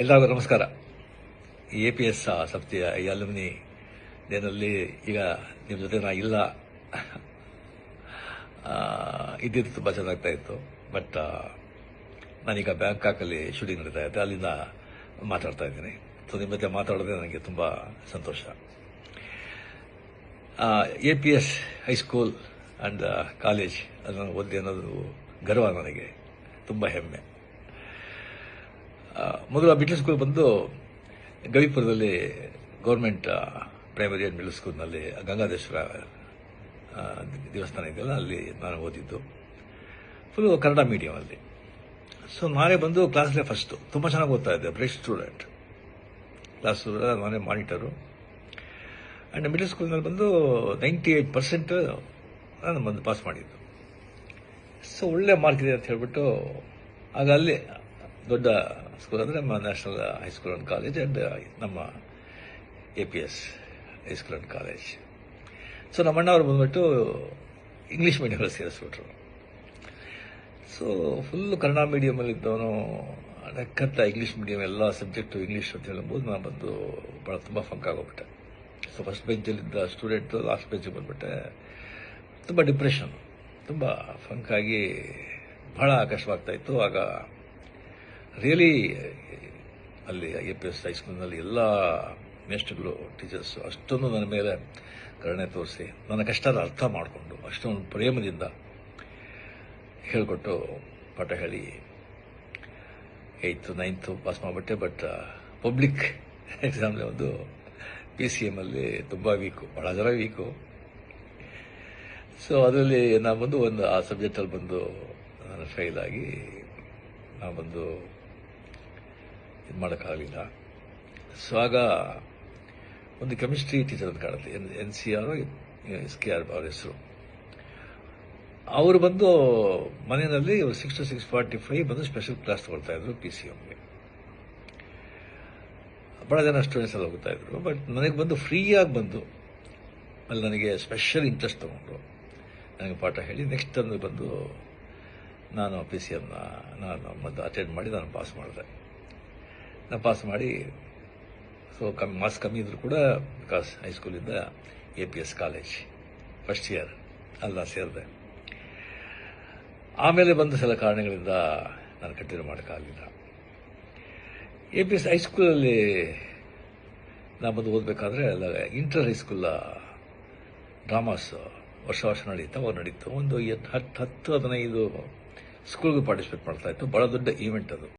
ಎಲ್ಲರಿಗೂ ನಮಸ್ಕಾರ. APS ಸಂಸ್ಥೆಯ ಈ ಅಲ್ಯುಮಿನಿ ಡೇನಲ್ಲಿ ಈಗ ನಿಮ್ಮ ಜೊತೆ ನಾ ಇಲ್ಲ, ಇದ್ದಿದ್ದು ತುಂಬ ಚೆನ್ನಾಗ್ತಾ ಇತ್ತು. ಬಟ್ ನಾನೀಗ ಬ್ಯಾಂಕಾಕಲ್ಲಿ ಶೂಟಿಂಗ್ ನಡೀತಾ ಇದ್ದೆ, ಅಲ್ಲಿಂದ ಮಾತಾಡ್ತಾ ಇದ್ದೀನಿ. ಸೊ ನಿಮ್ಮ ಜೊತೆ ಮಾತಾಡೋದೇ ನನಗೆ ತುಂಬ ಸಂತೋಷ. APS ಹೈಸ್ಕೂಲ್ ಆ್ಯಂಡ್ ಕಾಲೇಜ್ ಅದನ್ನು ಓದಿ ಅನ್ನೋದು ಗರ್ವ, ನನಗೆ ತುಂಬ ಹೆಮ್ಮೆ. ಮೊದಲು ಮಿಡ್ಲ್ ಸ್ಕೂಲ್ ಬಂದು ಗವಿಪುರದಲ್ಲಿ ಗೌರ್ಮೆಂಟ್ ಪ್ರೈಮರಿ ಆ್ಯಂಡ್ ಮಿಡ್ಲ್ ಸ್ಕೂಲ್ನಲ್ಲಿ ಗಂಗಾಧೇಶ್ವರ ದೇವಸ್ಥಾನ ಇದೆಯಲ್ಲ, ಅಲ್ಲಿ ನಾನು ಓದಿದ್ದು. ಫುಲ್ಲು ಕನ್ನಡ ಮೀಡಿಯಮಲ್ಲಿ. ಸೊ ನಾನೇ ಬಂದು ಕ್ಲಾಸ್ಲೇ ಫಸ್ಟು, ತುಂಬ ಚೆನ್ನಾಗಿ ಓದ್ತಾ ಇದ್ದೆ, ಬ್ರೈಟ್ ಸ್ಟೂಡೆಂಟ್. ಕ್ಲಾಸ್ ನಾನೇ ಮಾನಿಟರು. ಆ್ಯಂಡ್ ಮಿಡ್ಲ್ ಸ್ಕೂಲ್ನಲ್ಲಿ ಬಂದು 98% ನಾನು ಬಂದು ಪಾಸ್ ಮಾಡಿದ್ದು. ಸೊ ಒಳ್ಳೆ ಮಾರ್ಕ್ ಇದೆ ಅಂತ ಹೇಳಿಬಿಟ್ಟು ಆಗ ಅಲ್ಲಿ ದೊಡ್ಡ ಸ್ಕೂಲ್ ಅಂದರೆ ನಮ್ಮ national high school and college and ನಮ್ಮ APS high school and college. So ನಮ್ಮ ಅಣ್ಣವ್ರು ಬಂದ್ಬಿಟ್ಟು ಇಂಗ್ಲೀಷ್ ಮೀಡಿಯಮಲ್ಲಿ ಸೇರಿಸ್ಬಿಟ್ರು. ಸೊ ಫುಲ್ಲು ಕನ್ನಡ ಮೀಡಿಯಮಲ್ಲಿದ್ದವನು ಅಡಕತ್ತ ಇಂಗ್ಲೀಷ್ ಮೀಡಿಯಮ್ ಎಲ್ಲ ಸಬ್ಜೆಕ್ಟು ಇಂಗ್ಲೀಷ್ ಅಂತ ಹೇಳ್ಬೋದು. ನಾನು ಬಂದು ಭಾಳ ತುಂಬ ಫಂಕ್ ಆಗೋಗ್ಬಿಟ್ಟೆ. ಸೊ ಫಸ್ಟ್ ಬೆಂಚಲ್ಲಿದ್ದ ಸ್ಟೂಡೆಂಟು ಲಾಸ್ಟ್ ಬೆಂಚಿಗೆ ಬಂದುಬಿಟ್ಟೆ. ತುಂಬ ಡಿಪ್ರೆಷನ್, ತುಂಬ ಫಂಕಾಗಿ ಬಹಳ ಕಷ್ಟವಾಗ್ತಾಯಿತ್ತು. ಆಗ ರಿಯಲಿ ಅಲ್ಲಿ APS ಹೈಸ್ಕೂಲ್ನಲ್ಲಿ ಎಲ್ಲ ಮೇಸ್ಟ್ರುಗಳು, ಟೀಚರ್ಸು ಅಷ್ಟೊಂದು ನನ್ನ ಮೇಲೆ ಕರುಣೆ ತೋರಿಸಿ ನನ್ನ ಕಷ್ಟದ ಅರ್ಥ ಮಾಡಿಕೊಂಡು ಅಷ್ಟೊಂದು ಪ್ರೇಮದಿಂದ ಹೇಳಿಕೊಟ್ಟು ಪಾಠ ಹೇಳಿ 8th 9th ಪಾಸ್ ಮಾಡಿಬಿಟ್ಟೆ. ಬಟ್ ಪಬ್ಲಿಕ್ ಎಕ್ಸಾಮ್ಲಿ ಒಂದು PCM ಅಲ್ಲಿ ತುಂಬ ವೀಕು, ಭಾಳ ಜನ ವೀಕು. ಸೊ ಅದರಲ್ಲಿ ನಾನು ಬಂದು ಆ ಸಬ್ಜೆಕ್ಟಲ್ಲಿ ಬಂದು ನಾನು ಫೇಲ್ ಆಗಿ ನಾನು ಬಂದು ಇದು ಮಾಡೋಕ್ಕಾಗಲಿಲ್ಲ. ಸೊ ಆಗ ಒಂದು ಕೆಮಿಸ್ಟ್ರಿ ಟೀಚರ್ ಅಂತ ಕಾಣುತ್ತೆ, NCR SKR ಅವ್ರ ಹೆಸರು. ಅವರು ಬಂದು ಮನೆಯಲ್ಲಿ 6 to 6:45 ಬಂದು ಸ್ಪೆಷಲ್ ಕ್ಲಾಸ್ ತಗೊಳ್ತಾ ಇದ್ರು PCMಗೆ. ಭಾಳ ಜನ ಸ್ಟೂಡೆಂಟ್ಸ್ ಎಲ್ಲ ಹೋಗ್ತಾ ಇದ್ರು. ಬಟ್ ನನಗೆ ಬಂದು ಫ್ರೀಯಾಗಿ ಬಂದು ಅಲ್ಲಿ ನನಗೆ ಸ್ಪೆಷಲ್ ಇಂಟ್ರೆಸ್ಟ್ ತೊಗೊಂಡು ನನಗೆ ಪಾಠ ಹೇಳಿ ನೆಕ್ಸ್ಟ್ ಅಂದ್ರೆ ಬಂದು ನಾನು PCMನ ನಾನು ಮತ್ತು ಅಟೆಂಡ್ ಮಾಡಿ ನಾನು ಪಾಸ್ ಮಾಡಿದೆ. ನಾನು ಪಾಸ್ ಮಾಡಿ ಸೊ ಮಾರ್ಕ್ಸ್ ಕಮ್ಮಿ ಇದ್ದರೂ ಕೂಡ ಬಿಕಾಸ್ ಹೈಸ್ಕೂಲಿಂದ APS ಕಾಲೇಜ್ ಫಸ್ಟ್ ಇಯರ್ ಅಲ್ಲ ಸೇರಿದೆ. ಆಮೇಲೆ ಬಂದ ಸಲ ಕಾರಣಗಳಿಂದ ನಾನು ಕಂಟಿನ್ಯೂ ಮಾಡೋಕ್ಕಾಗಲಿಲ್ಲ. APS ಹೈಸ್ಕೂಲಲ್ಲಿ ನಾನು ಬಂದು ಓದಬೇಕಾದ್ರೆ ಅಲ್ಲ ಇಂಟರ್ ಹೈಸ್ಕೂಲ್ ಡ್ರಾಮಾಸ್ ವರ್ಷ ನಡೀತು. ಒಂದು 10-15 ಸ್ಕೂಲ್ಗೆ ಪಾರ್ಟಿಸಿಪೇಟ್ ಮಾಡ್ತಾ ಇತ್ತು. ಭಾಳ ದೊಡ್ಡ ಈವೆಂಟ್ ಅದು.